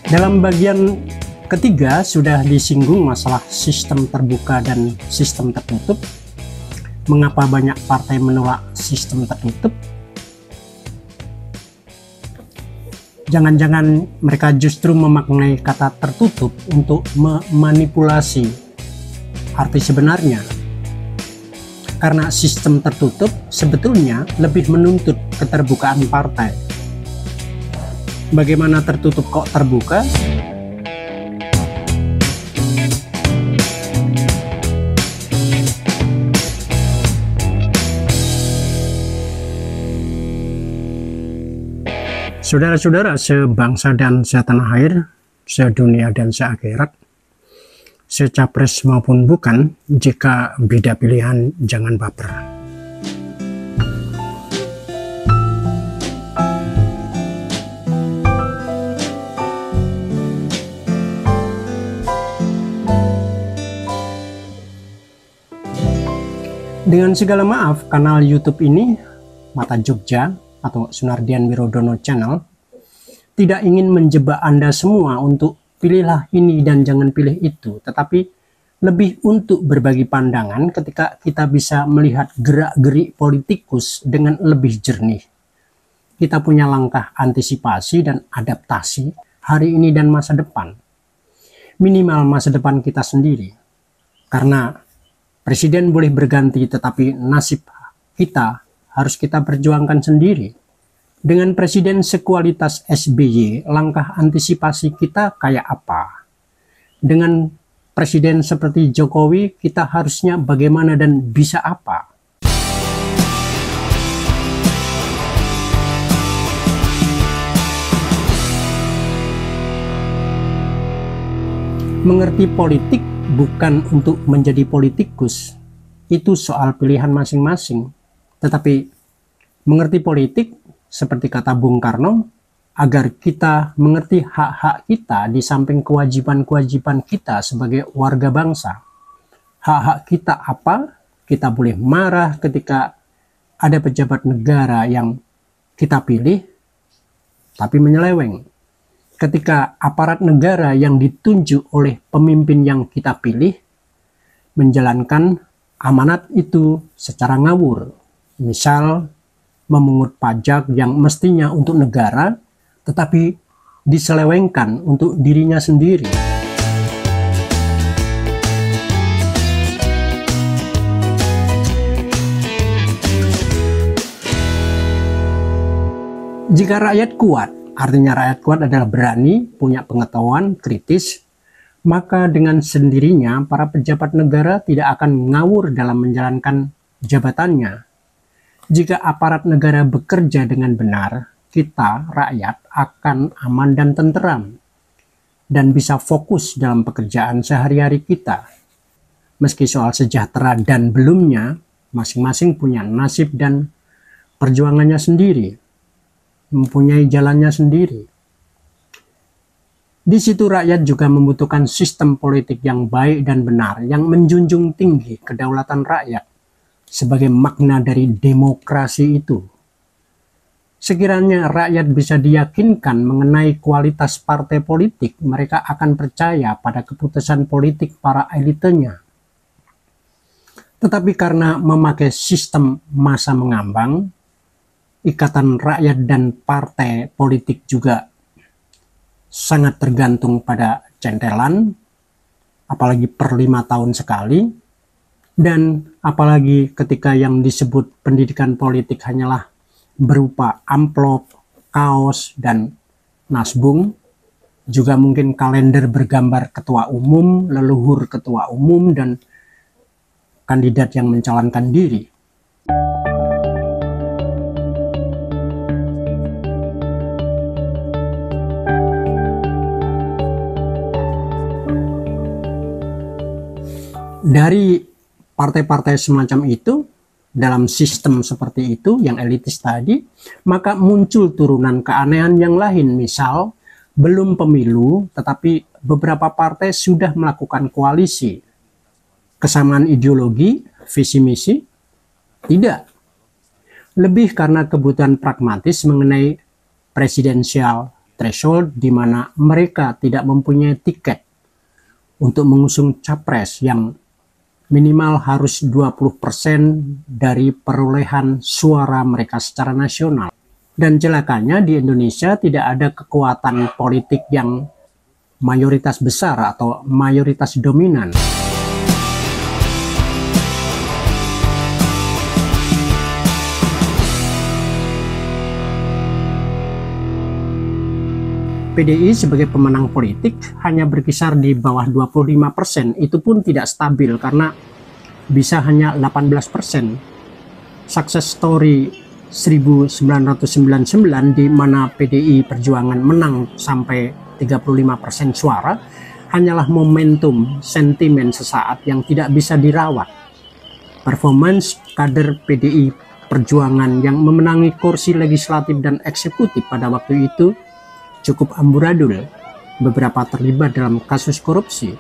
Dalam bagian ketiga sudah disinggung masalah sistem terbuka dan sistem tertutup. Mengapa banyak partai menolak sistem tertutup? Jangan-jangan mereka justru memaknai kata tertutup untuk memanipulasi arti sebenarnya. Karena sistem tertutup sebetulnya lebih menuntut keterbukaan partai. Bagaimana tertutup kok terbuka? Saudara-saudara sebangsa dan setanah air, sedunia dan seakhirat, secapres maupun bukan, jika beda pilihan jangan baper. Dengan segala maaf, kanal YouTube ini, Mata Jogja atau Sunardian Wirodono Channel, tidak ingin menjebak Anda semua untuk pilihlah ini dan jangan pilih itu, tetapi lebih untuk berbagi pandangan ketika kita bisa melihat gerak-gerik politikus dengan lebih jernih. Kita punya langkah antisipasi dan adaptasi hari ini dan masa depan. Minimal masa depan kita sendiri. Karena presiden boleh berganti, tetapi nasib kita harus kita perjuangkan sendiri. Dengan presiden sekualitas SBY, langkah antisipasi kita kayak apa? Dengan presiden seperti Jokowi, kita harusnya bagaimana dan bisa apa? Mengerti politik bukan untuk menjadi politikus. Itu soal pilihan masing-masing. Tetapi mengerti politik, seperti kata Bung Karno, agar kita mengerti hak-hak kita di samping kewajiban-kewajiban kita sebagai warga bangsa. Hak-hak kita apa? Kita boleh marah ketika ada pejabat negara yang kita pilih, tapi menyeleweng. Ketika aparat negara yang ditunjuk oleh pemimpin yang kita pilih, menjalankan amanat itu secara ngawur. Misal, memungut pajak yang mestinya untuk negara, tetapi diselewengkan untuk dirinya sendiri. Jika rakyat kuat, artinya rakyat kuat adalah berani, punya pengetahuan, kritis, maka dengan sendirinya para pejabat negara tidak akan ngawur dalam menjalankan jabatannya. Jika aparat negara bekerja dengan benar, kita, rakyat, akan aman dan tenteram, dan bisa fokus dalam pekerjaan sehari-hari kita. Meski soal sejahtera dan belumnya, masing-masing punya nasib dan perjuangannya sendiri, mempunyai jalannya sendiri. Di situ rakyat juga membutuhkan sistem politik yang baik dan benar, yang menjunjung tinggi kedaulatan rakyat, sebagai makna dari demokrasi itu. Sekiranya rakyat bisa diyakinkan mengenai kualitas partai politik, mereka akan percaya pada keputusan politik para elitenya. Tetapi karena memakai sistem masa mengambang, ikatan rakyat dan partai politik juga sangat tergantung pada centelan, apalagi per 5 tahun sekali. Dan apalagi ketika yang disebut pendidikan politik hanyalah berupa amplop, kaos, dan nasbung, juga mungkin kalender bergambar ketua umum, leluhur ketua umum, dan kandidat yang mencalonkan diri. Dari partai-partai semacam itu, dalam sistem seperti itu yang elitis tadi, maka muncul turunan keanehan yang lain. Misal, belum pemilu, tetapi beberapa partai sudah melakukan koalisi. Kesamaan ideologi, visi misi? Tidak. Lebih karena kebutuhan pragmatis mengenai presidensial threshold di mana mereka tidak mempunyai tiket untuk mengusung capres yang minimal harus 20% dari perolehan suara mereka secara nasional. Dan celakanya di Indonesia tidak ada kekuatan politik yang mayoritas besar atau mayoritas dominan. PDI sebagai pemenang politik hanya berkisar di bawah 25%, itu pun tidak stabil karena bisa hanya 18%. Success story 1999 di mana PDI Perjuangan menang sampai 35% suara hanyalah momentum sentimen sesaat yang tidak bisa dirawat. Performance kader PDI Perjuangan yang memenangi kursi legislatif dan eksekutif pada waktu itu cukup amburadul, beberapa terlibat dalam kasus korupsi.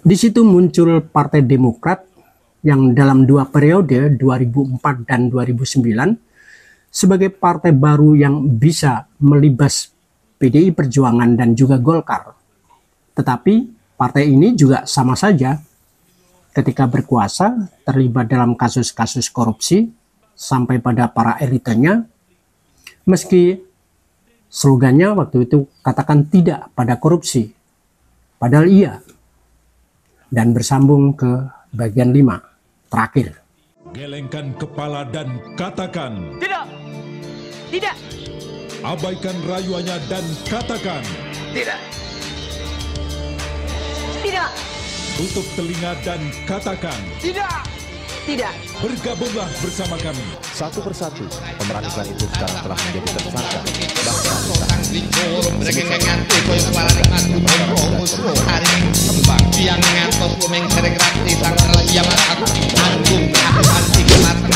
Di situ muncul Partai Demokrat yang dalam 2 periode 2004 dan 2009 sebagai partai baru yang bisa melibas PDI Perjuangan dan juga Golkar. Tetapi partai ini juga sama saja ketika berkuasa terlibat dalam kasus-kasus korupsi sampai pada para elitenya, meski slogannya waktu itu katakan tidak pada korupsi, padahal iya. Dan bersambung ke bagian 5, terakhir. Gelengkan kepala dan katakan tidak, tidak. Abaikan rayuannya dan katakan Tidak, tidak, tutup telinga dan katakan tidak, tidak. Bergabunglah bersama kami. Satu persatu, pemeran iklan itu sekarang telah menjadi tersangka. Yang ngantos lumeng serek rakti sang raja mas aku anggung aku anti kemat